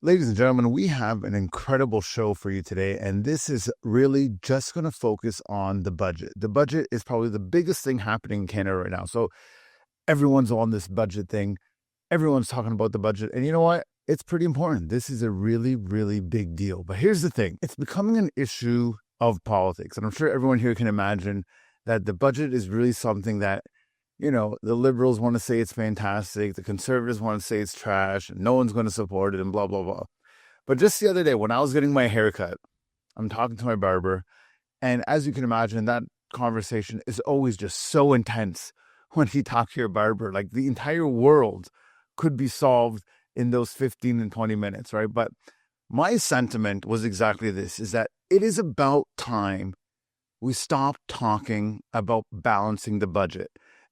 Ladies and gentlemen, we have an incredible show for you today, and this is really just going to focus on the budget. The budget is probably the biggest thing happening in Canada right now. So everyone's on this budget thing. Everyone's talking about the budget. And you know what? It's pretty important. This is a really, really big deal. But here's the thing. It's becoming an issue of politics. And I'm sure everyone here can imagine that the budget is really something that the liberals want to say it's fantastic. The conservatives want to say it's trash and no one's going to support it and blah, blah, blah. But just the other day when I was getting my haircut, I'm talking to my barber. And as you can imagine, that conversation is always just so intense when you talk to your barber. Like the entire world could be solved in those 15 and 20 minutes, right? But my sentiment was exactly this, is that it is about time we stop talking about balancing the budget.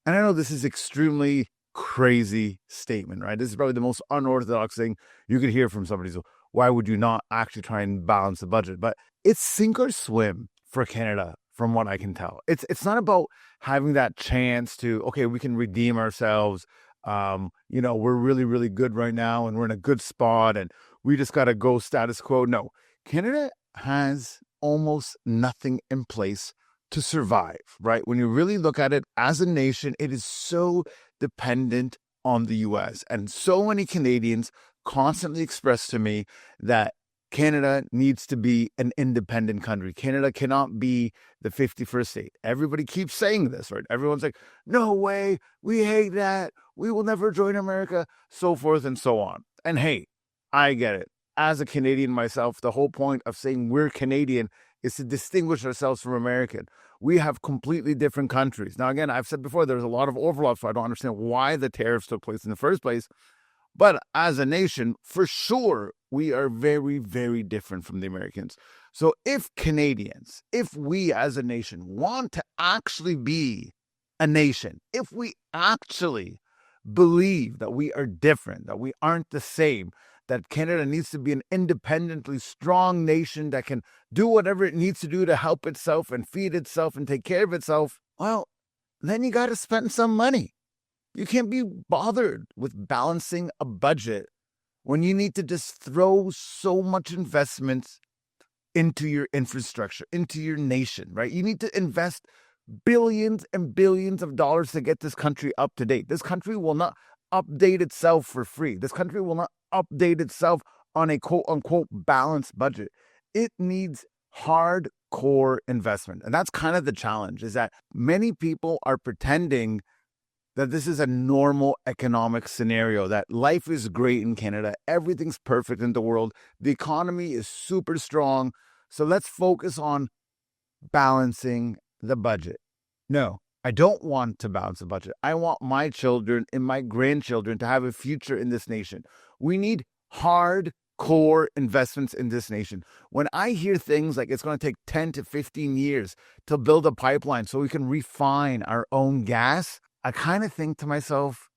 And I know this is extremely crazy statement, right? This is probably the most unorthodox thing you could hear from somebody. So why would you not actually try and balance the budget? But it's sink or swim for Canada, from what I can tell. It's not about having that chance to, okay, we can redeem ourselves. We're really, really good right now and we're in a good spot and we just got to go status quo. No, Canada has almost nothing in place to survive, right? When you really look at it as a nation, it is so dependent on the US. And so many Canadians constantly express to me that Canada needs to be an independent country. Canada cannot be the 51st state. Everybody keeps saying this, right? Everyone's like, no way, we hate that. We will never join America, so forth and so on. And hey, I get it. As a Canadian myself, the whole point of saying we're Canadian is to distinguish ourselves from American. We have completely different countries. Now, again, I've said before, there's a lot of overlap, so I don't understand why the tariffs took place in the first place. But as a nation, for sure, we are very, very different from the Americans. So if Canadians, if we as a nation want to actually be a nation, if we actually believe that we are different, that we aren't the same, that Canada needs to be an independently strong nation that can do whatever it needs to do to help itself and feed itself and take care of itself, well, then you got to spend some money. You can't be bothered with balancing a budget when you need to just throw so much investment into your infrastructure, into your nation, right? You need to invest billions and billions of dollars to get this country up to date. This country will not update itself for free. This country will not update itself on a quote unquote balanced budget. It needs hardcore investment. And that's kind of the challenge, is that many people are pretending that this is a normal economic scenario, that life is great in Canada. Everything's perfect in the world. The economy is super strong. So let's focus on balancing the budget. No, I don't want to balance the budget. I want my children and my grandchildren to have a future in this nation. We need hardcore investments in this nation. When I hear things like it's going to take 10 to 15 years to build a pipeline so we can refine our own gas, I kind of think to myself,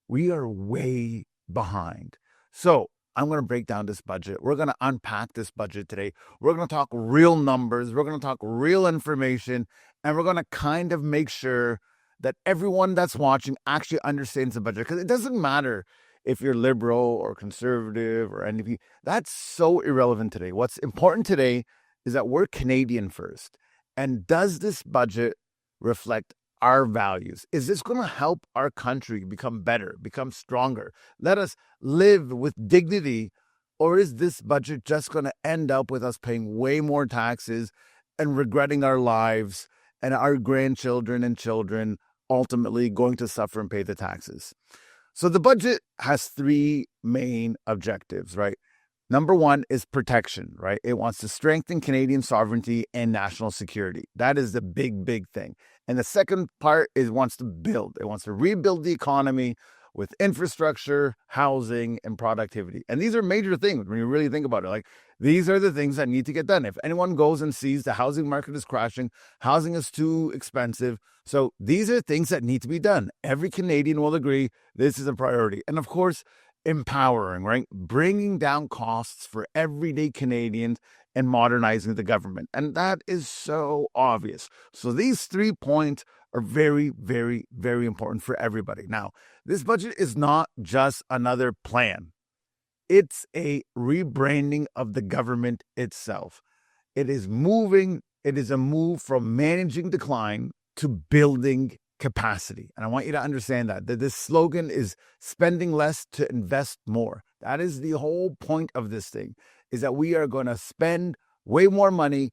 we are way behind. So I'm going to break down this budget. We're going to unpack this budget today. We're going to talk real numbers. We're going to talk real information. And we're going to kind of make sure that everyone that's watching actually understands the budget. Because it doesn't matter if you're liberal or conservative or anything. That's so irrelevant today. What's important today is that we're Canadian first. And does this budget reflect our values? Is this going to help our country become better, become stronger? Let us live with dignity? Or is this budget just going to end up with us paying way more taxes and regretting our lives, and our grandchildren and children ultimately going to suffer and pay the taxes? So the budget has three main objectives, right? Number one is protection, right? It wants to strengthen Canadian sovereignty and national security. That is the big, big thing. And the second part is it wants to build. It wants to rebuild the economy with infrastructure, housing, and productivity. And these are major things when you really think about it. Like, these are the things that need to get done. If anyone goes and sees the housing market is crashing, housing is too expensive. So these are things that need to be done. Every Canadian will agree this is a priority. And of course, empowering, right? Bringing down costs for everyday Canadians and modernizing the government. And that is so obvious. So these 3 points are very, very, very important for everybody. Now, this budget is not just another plan. It's a rebranding of the government itself. It is a move from managing decline to building capacity. And I want you to understand that this slogan is spending less to invest more. That is the whole point of this thing, is that we are going to spend way more money,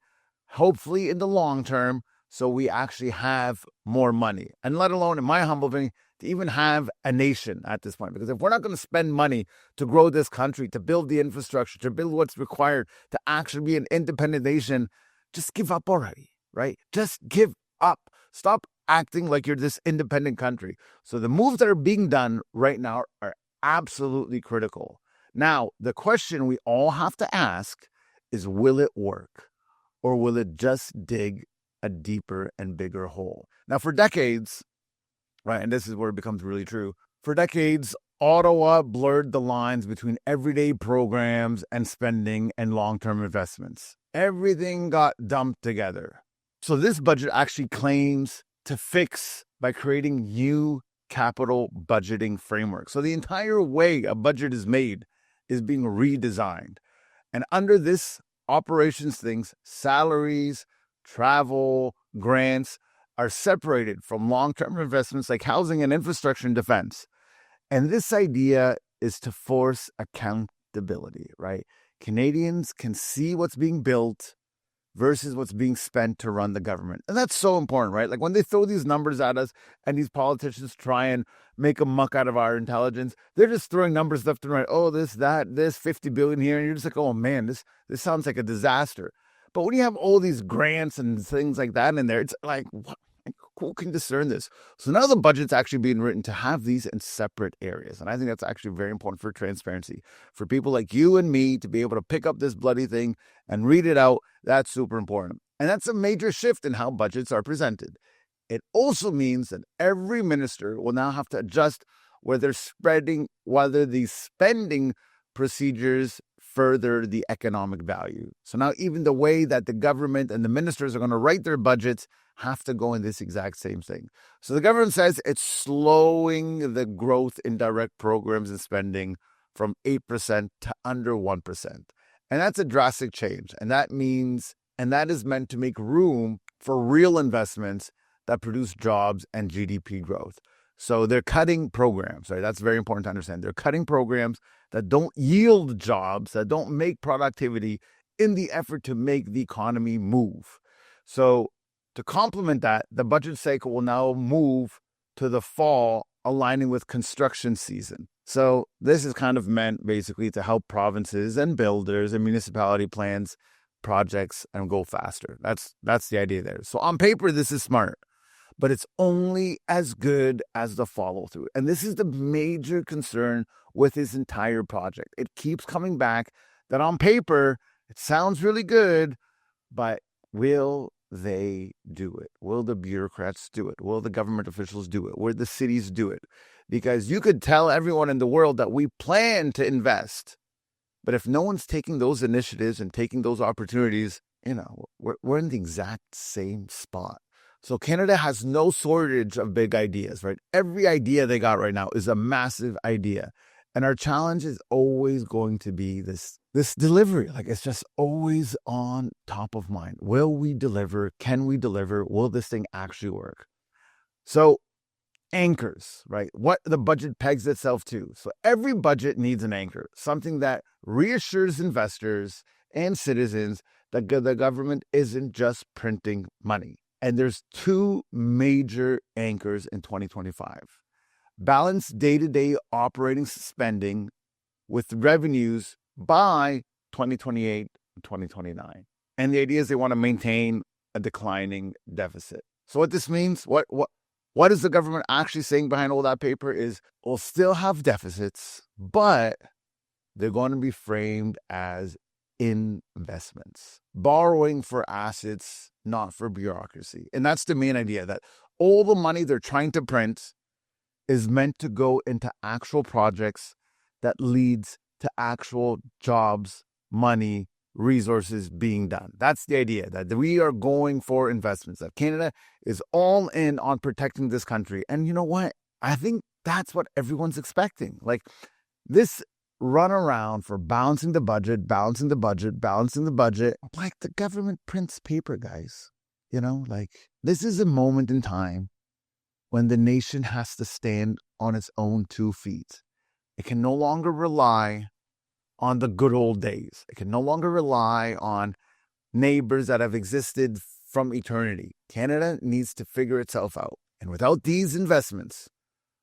hopefully in the long term, so we actually have more money. And let alone, in my humble opinion, to even have a nation at this point. Because if we're not going to spend money to grow this country, to build the infrastructure, to build what's required to actually be an independent nation, just give up already, right? Just give up. Stop acting like you're this independent country. So the moves that are being done right now are absolutely critical. Now, the question we all have to ask is, will it work? Or will it just dig a deeper and bigger hole? Now, for decades, right, and this is where it becomes really true, for decades, Ottawa blurred the lines between everyday programs and spending and long-term investments. Everything got dumped together. So this budget actually claims to fix by creating new capital budgeting framework. So the entire way a budget is made is being redesigned. And under this operations things, salaries, travel, grants are separated from long-term investments like housing and infrastructure and defense. And this idea is to force accountability, right? Canadians can see what's being built versus what's being spent to run the government. And that's so important, right? Like when they throw these numbers at us and these politicians try and make a muck out of our intelligence, they're just throwing numbers left and right. Oh, this 50 billion here. And you're just like, oh man, this sounds like a disaster. But when you have all these grants and things like that in there, it's like, what? Who can discern this? So now the budget's actually being written to have these in separate areas. And I think that's actually very important for transparency. For people like you and me to be able to pick up this bloody thing and read it out, that's super important. And that's a major shift in how budgets are presented. It also means that every minister will now have to adjust whether the spending procedures further the economic value. So now even the way that the government and the ministers are going to write their budgets have to go in this exact same thing. So the government says it's slowing the growth in direct programs and spending from 8% to under 1%. And that's a drastic change. And that is meant to make room for real investments that produce jobs and GDP growth. So they're cutting programs, right? That's very important to understand. They're cutting programs that don't yield jobs, that don't make productivity in the effort to make the economy move. So to complement that, the budget cycle will now move to the fall, aligning with construction season. So this is kind of meant basically to help provinces and builders and municipality plans projects and go faster. That's the idea there. So on paper, this is smart, but it's only as good as the follow through. And this is the major concern with this entire project. It keeps coming back that on paper, it sounds really good, but will they do it? Will the bureaucrats do it? Will the government officials do it? Will the cities do it? Because you could tell everyone in the world that we plan to invest, but if no one's taking those initiatives and taking those opportunities, we're in the exact same spot. So Canada has no shortage of big ideas, right? Every idea they got right now is a massive idea. And our challenge is always going to be this delivery. Like it's just always on top of mind. Will we deliver? Can we deliver? Will this thing actually work? So anchors, right? What the budget pegs itself to. So every budget needs an anchor, something that reassures investors and citizens that the government isn't just printing money. And there's two major anchors in 2025. Balance day-to-day operating spending with revenues by 2028 and 2029. And the idea is they want to maintain a declining deficit. So what this means, what is the government actually saying behind all that paper is we'll still have deficits, but they're going to be framed as investments, borrowing for assets, not for bureaucracy. And that's the main idea, that all the money they're trying to print is meant to go into actual projects that leads to actual jobs, money, resources being done. That's the idea, that we are going for investments, that Canada is all in on protecting this country. And you know what? I think that's what everyone's expecting. Like this run around for balancing the budget, like the government prints paper, guys. Like this is a moment in time when the nation has to stand on its own 2 feet. It can no longer rely on the good old days. It can no longer rely on neighbors that have existed from eternity. Canada needs to figure itself out. And without these investments,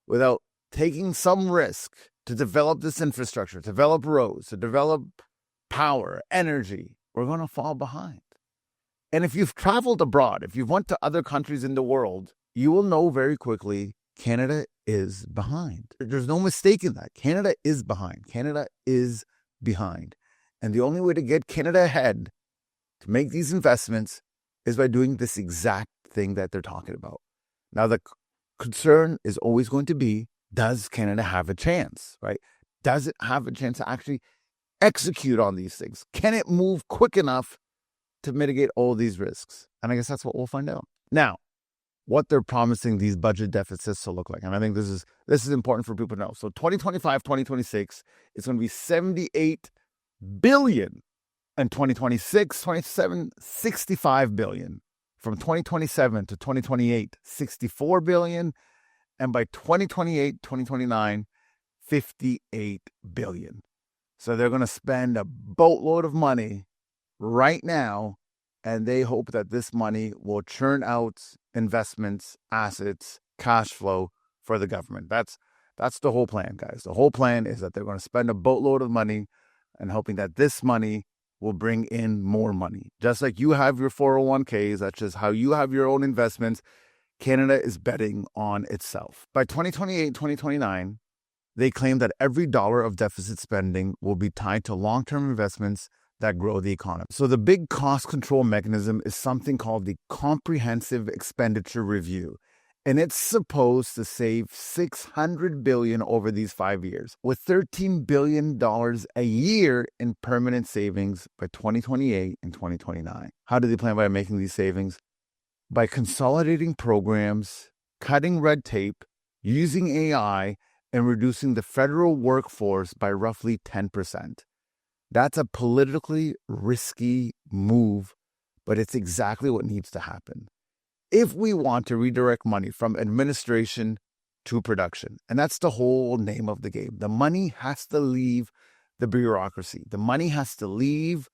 without taking some risk to develop this infrastructure, to develop roads, to develop power, energy, we're going to fall behind. And if you've traveled abroad, if you've went to other countries in the world, you will know very quickly Canada is behind. There's no mistake in that. Canada is behind. Canada is behind. And the only way to get Canada ahead, to make these investments, is by doing this exact thing that they're talking about. Now, the concern is always going to be, does Canada have a chance, right? Does it have a chance to actually execute on these things? Can it move quick enough to mitigate all these risks? And I guess that's what we'll find out. Now, what they're promising these budget deficits to look like. And I think this is important for people to know. So 2025, 2026, it's going to be 78 billion. And 2026, 27, 65 billion. From 2027 to 2028, 64 billion. And by 2028, 2029, 58 billion. So they're going to spend a boatload of money right now, and they hope that this money will churn out investments, assets, cash flow for the government. That's the whole plan, guys. The whole plan is that they're going to spend a boatload of money and hoping that this money will bring in more money. Just like you have your 401ks, that's just how you have your own investments. Canada is betting on itself. By 2028, 2029, they claim that every dollar of deficit spending will be tied to long-term investments that grow the economy. So the big cost control mechanism is something called the Comprehensive Expenditure Review. And it's supposed to save $600 billion over these 5 years, with $13 billion a year in permanent savings by 2028 and 2029. How do they plan by making these savings? By consolidating programs, cutting red tape, using AI, and reducing the federal workforce by roughly 10%. That's a politically risky move, but it's exactly what needs to happen if we want to redirect money from administration to production. And that's the whole name of the game. The money has to leave the bureaucracy. The money has to leave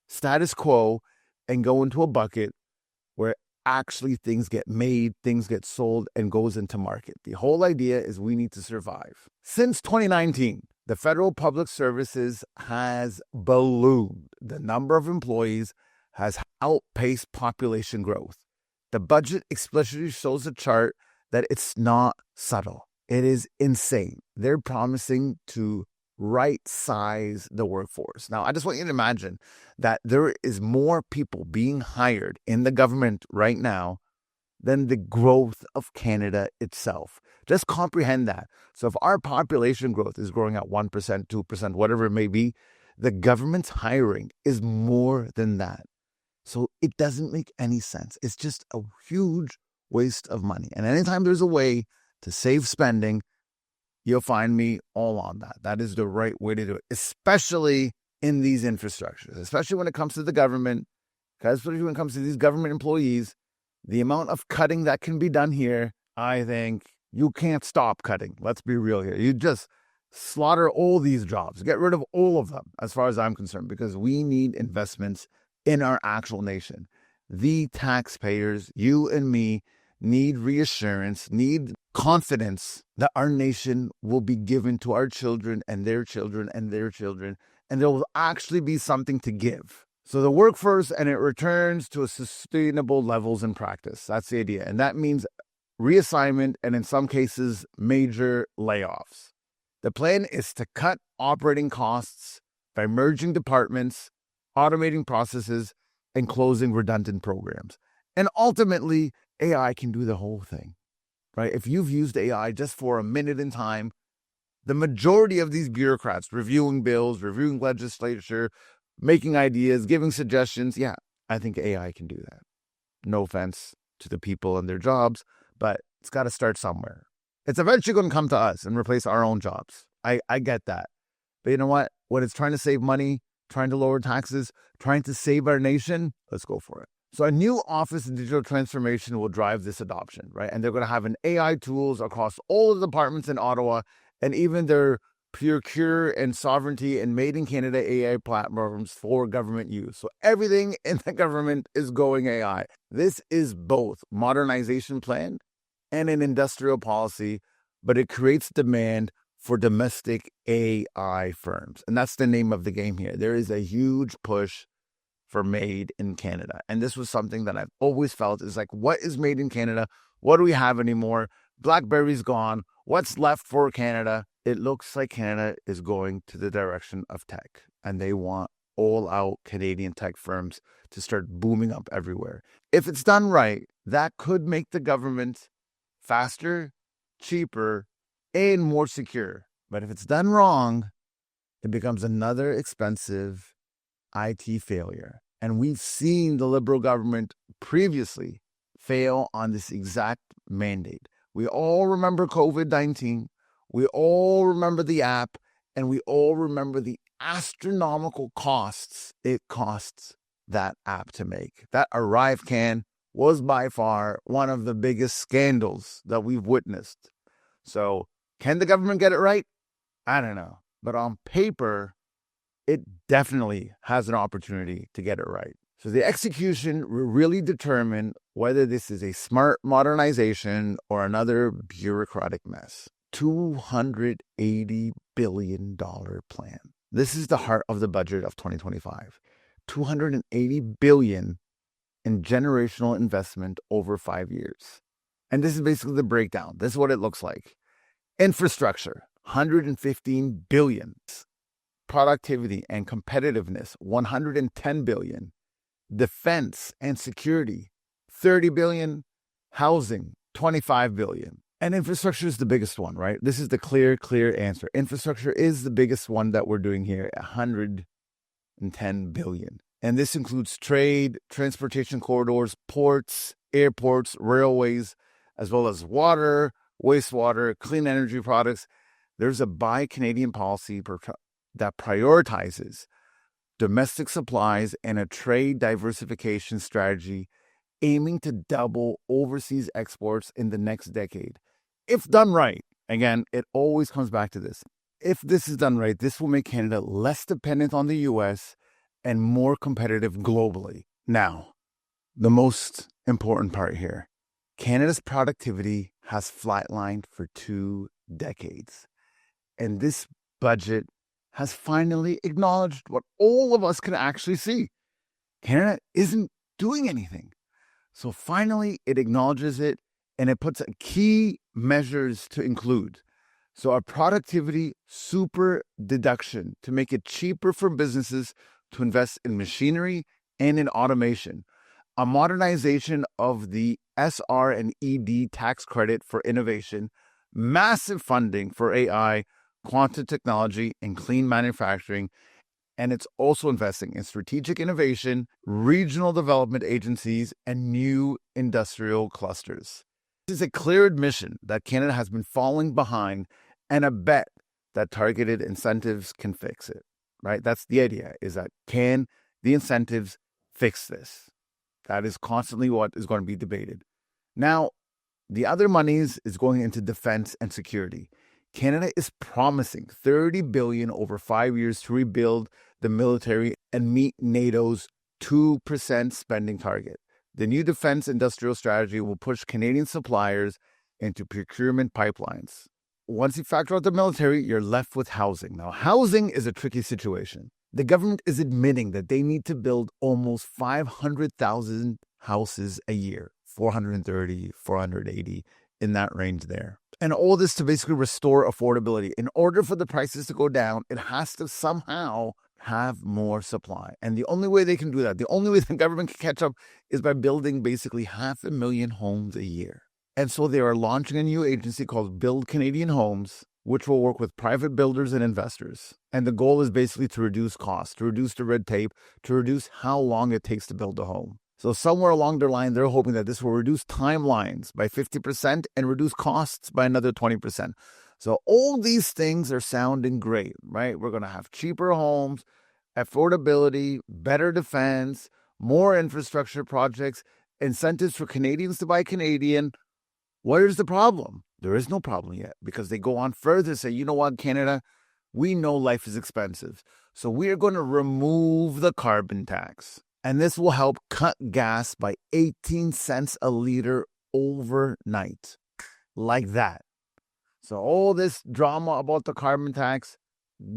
status quo and go into a bucket where actually things get made, things get sold, and goes into market. The whole idea is we need to survive. Since 2019, the federal public services has ballooned. The number of employees has outpaced population growth. The budget explicitly shows a chart that it's not subtle. It is insane. They're promising to right-size the workforce. Now, I just want you to imagine that there is more people being hired in the government right now than the growth of Canada itself. Just comprehend that. So if our population growth is growing at 1%, 2%, whatever it may be, the government's hiring is more than that. So it doesn't make any sense. It's just a huge waste of money. And anytime there's a way to save spending, you'll find me all on that. That is the right way to do it, especially in these infrastructures, especially when it comes to the government, especially when it comes to these government employees. The amount of cutting that can be done here, I think you can't stop cutting. Let's be real here. You just slaughter all these jobs, get rid of all of them, as far as I'm concerned, because we need investments in our actual nation. The taxpayers, you and me, need reassurance, need confidence that our nation will be given to our children and their children and their children, and there will actually be something to give. So the workforce, and it returns to a sustainable levels in practice. That's the idea. And that means reassignment and in some cases, major layoffs. The plan is to cut operating costs by merging departments, automating processes, and closing redundant programs. And ultimately, AI can do the whole thing, right? If you've used AI just for a minute in time, the majority of these bureaucrats reviewing bills, reviewing legislature, making ideas, giving suggestions, yeah, I think AI can do that. No offense to the people and their jobs, but it's got to start somewhere. It's eventually going to come to us and replace our own jobs. I get that. But you know what? When it's trying to save money, trying to lower taxes, trying to save our nation, let's go for it. So a new office and digital transformation will drive this adoption, right? And they're going to have an AI tools across all of the departments in Ottawa, and even their Procure and Sovereignty and Made in Canada AI platforms for government use. So everything in the government is going AI. This is both modernization plan and an industrial policy, but it creates demand for domestic AI firms. And that's the name of the game here. There is a huge push for made in Canada. And this was something that I've always felt is like, what is made in Canada? What do we have anymore? BlackBerry's gone. What's left for Canada? It looks like Canada is going to the direction of tech, and they want all-out Canadian tech firms to start booming up everywhere. If it's done right, that could make the government faster, cheaper, and more secure. But if it's done wrong, it becomes another expensive IT failure. And we've seen the Liberal government previously fail on this exact mandate. We all remember COVID-19. We all remember the app, and we all remember the astronomical costs it costs that app to make. That ArriveCAN was by far one of the biggest scandals that we've witnessed. So can the government get it right? I don't know. But on paper, it definitely has an opportunity to get it right. So the execution will really determine whether this is a smart modernization or another bureaucratic mess. $280 billion plan. This is the heart of the budget of 2025. $280 billion in generational investment over 5 years. And this is basically the breakdown. This is what it looks like. Infrastructure, $115 billion. Productivity and competitiveness, $110 billion. Defense and security, $30 billion. Housing, $25 billion. And infrastructure is the biggest one, right? This is the clear answer. Infrastructure is the biggest one that we're doing here, $110 billion. And this includes trade, transportation corridors, ports, airports, railways, as well as water, wastewater, clean energy products. There's a Buy Canadian policy that prioritizes domestic supplies and a trade diversification strategy aiming to double overseas exports in the next decade. If done right, again, it always comes back to this. If this is done right, this will make Canada less dependent on the US and more competitive globally. Now, the most important part here, Canada's productivity has flatlined for 2 decades. And this budget has finally acknowledged what all of us can actually see. Canada isn't doing anything. So finally, it acknowledges it, and it puts key measures to include. So a productivity super-deduction to make it cheaper for businesses to invest in machinery and in automation. A modernization of the SR&ED tax credit for innovation. Massive funding for AI, quantum technology, and clean manufacturing. And it's also investing in strategic innovation, regional development agencies, and new industrial clusters. This is a clear admission that Canada has been falling behind, and a bet that targeted incentives can fix it, right? That's the idea, is that can the incentives fix this? That is constantly what is going to be debated. Now, the other monies is going into defense and security. Canada is promising $30 billion over 5 years to rebuild the military and meet NATO's 2% spending target. The new defense industrial strategy will push Canadian suppliers into procurement pipelines. Once you factor out the military, you're left with housing. Now, housing is a tricky situation. The government is admitting that they need to build almost 500,000 houses a year, 430, 480, in that range there. And all this to basically restore affordability. In order for the prices to go down, it has to somehow have more supply. And the only way they can do that, the only way the government can catch up, is by building basically 500,000 homes a year. And so they are launching a new agency called Build Canadian Homes, which will work with private builders and investors. And the goal is basically to reduce costs, to reduce the red tape, to reduce how long it takes to build a home. So somewhere along their line, they're hoping that this will reduce timelines by 50% and reduce costs by another 20%. So all these things are sounding great, right? We're going to have cheaper homes, affordability, better defense, more infrastructure projects, incentives for Canadians to buy Canadian. What is the problem? There is no problem yet, because they go on further, say, you know what, Canada, we know life is expensive, so we're going to remove the carbon tax. And this will help cut gas by 18 cents a liter overnight. Like that. So all this drama about the carbon tax,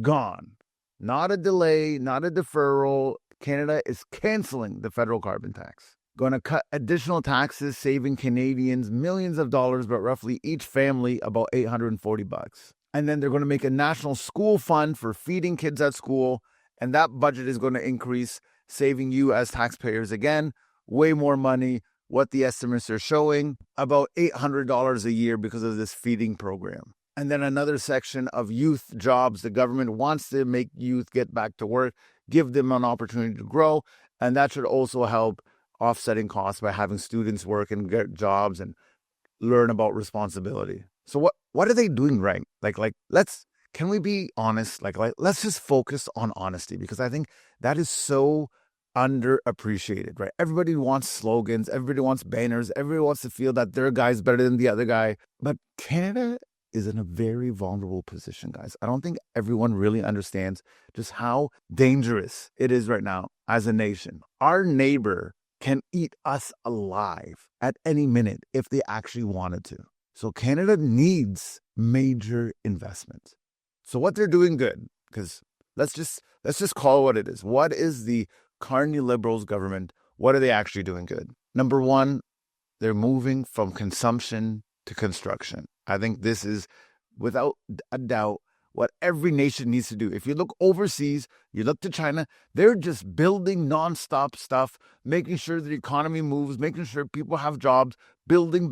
gone. Not a delay, not a deferral. Canada is canceling the federal carbon tax. Going to cut additional taxes, saving Canadians millions of dollars, but roughly each family about $840. And then they're going to make a national school fund for feeding kids at school. And that budget is going to increase, saving you as taxpayers, again, way more money. What the estimates are showing, about $800 a year because of this feeding program. And then another section of youth jobs. The government wants to make youth get back to work, give them an opportunity to grow. And that should also help offsetting costs by having students work and get jobs and learn about responsibility. So what are they doing right? Can we be honest? Let's just focus on honesty, because I think that is so underappreciated, right? Everybody wants slogans, everybody wants banners, everybody wants to feel that their guy's better than the other guy. But Canada is in a very vulnerable position, guys. I don't think everyone really understands just how dangerous it is right now as a nation. Our neighbor can eat us alive at any minute if they actually wanted to. So Canada needs major investment. So what they're doing good, because let's just call it what it is. What is the Carney Liberals government? What are they actually doing good? Number one, they're moving from consumption to construction. I think this is, without a doubt, what every nation needs to do. If you look overseas, you look to China, they're just building nonstop stuff, making sure the economy moves, making sure people have jobs, building.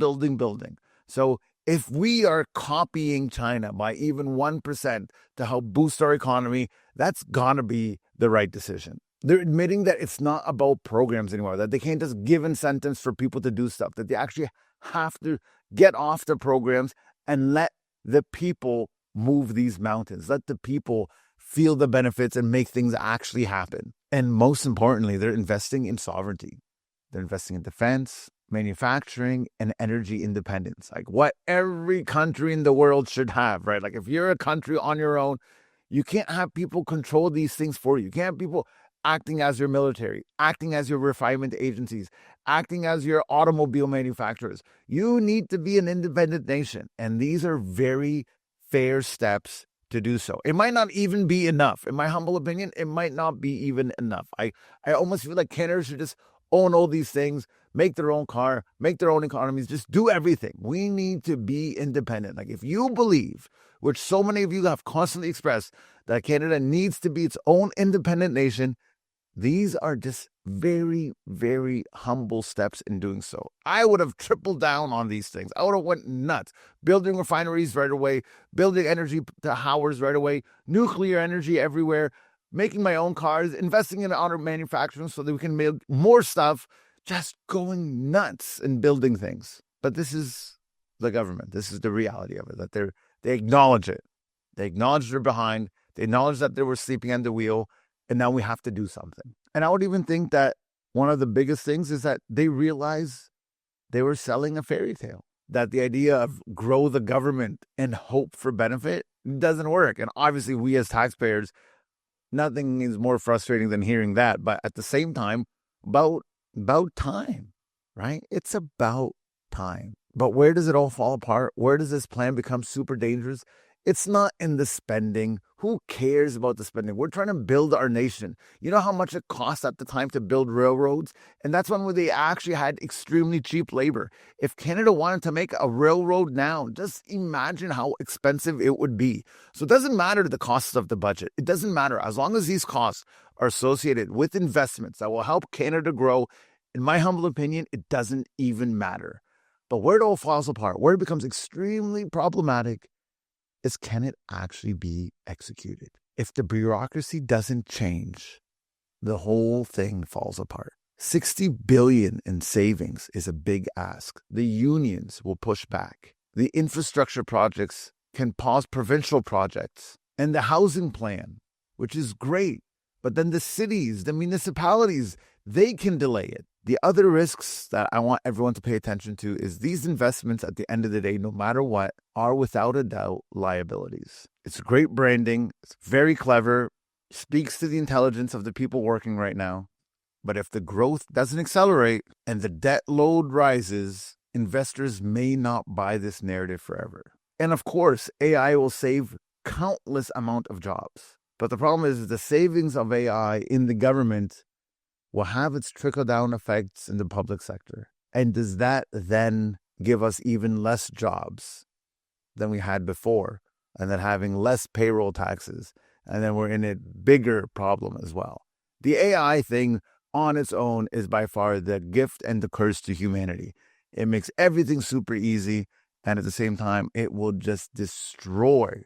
So if we are copying China by even 1% to help boost our economy, that's gonna be the right decision. They're admitting that it's not about programs anymore, that they can't just give incentives for people to do stuff, that they actually have to get off the programs and let the people move these mountains, let the people feel the benefits and make things actually happen. And most importantly, they're investing in sovereignty. They're investing in defense, manufacturing, and energy independence, like what every country in the world should have, right? Like if you're a country on your own, you can't have people control these things for you. You can't have people acting as your military, acting as your refinement agencies, acting as your automobile manufacturers. You need to be an independent nation. And these are very fair steps to do so. It might not even be enough. In my humble opinion, it might not be even enough. I almost feel like Canada should just own all these things, make their own car, make their own economies, just do everything. We need to be independent. Like if you believe, which so many of you have constantly expressed, that Canada needs to be its own independent nation, these are just very, very humble steps in doing so. I would have tripled down on these things. I would have went nuts. Building refineries right away, building energy towers right away, nuclear energy everywhere, making my own cars, investing in auto manufacturing so that we can make more stuff, just going nuts and building things. But this is the government. This is the reality of it, that they acknowledge it. They acknowledge they're behind. They acknowledge that they were sleeping at the wheel. And now we have to do something. And I would even think that one of the biggest things is that they realize they were selling a fairy tale, that the idea of grow the government and hope for benefit doesn't work. And obviously we as taxpayers, nothing is more frustrating than hearing that. But at the same time, about time, right? It's about time. But where does it all fall apart? Where does this plan become super dangerous? It's not in the spending. Who cares about the spending? We're trying to build our nation. You know how much it cost at the time to build railroads? And that's when they actually had extremely cheap labor. If Canada wanted to make a railroad now, just imagine how expensive it would be. So it doesn't matter the costs of the budget. It doesn't matter. As long as these costs are associated with investments that will help Canada grow, in my humble opinion, it doesn't even matter. But where it all falls apart, where it becomes extremely problematic, is can it actually be executed? If the bureaucracy doesn't change, the whole thing falls apart. $60 billion in savings is a big ask. The unions will push back. The infrastructure projects can pause provincial projects and the housing plan, which is great. But then the cities, the municipalities, they can delay it. The other risks that I want everyone to pay attention to is these investments at the end of the day, no matter what, are without a doubt liabilities. It's great branding. It's very clever. Speaks to the intelligence of the people working right now. But if the growth doesn't accelerate and the debt load rises, investors may not buy this narrative forever. And of course, AI will save countless amount of jobs. But the problem is the savings of AI in the government will have its trickle-down effects in the public sector. And does that then give us even less jobs than we had before? And then having less payroll taxes. And then we're in a bigger problem as well. The AI thing on its own is by far the gift and the curse to humanity. It makes everything super easy. And at the same time, it will just destroy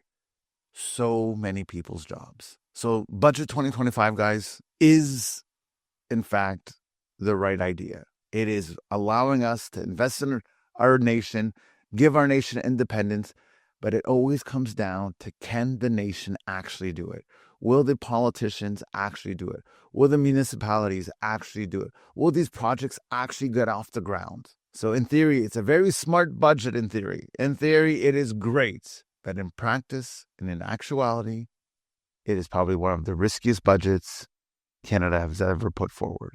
so many people's jobs. So Budget 2025, guys, is in fact the right idea. It is allowing us to invest in our nation, give our nation independence, but it always comes down to, can the nation actually do it? Will the politicians actually do it? Will the municipalities actually do it? Will these projects actually get off the ground? So in theory, it's a very smart budget in theory. In theory, it is great. But in practice and in actuality, it is probably one of the riskiest budgets Canada has ever put forward.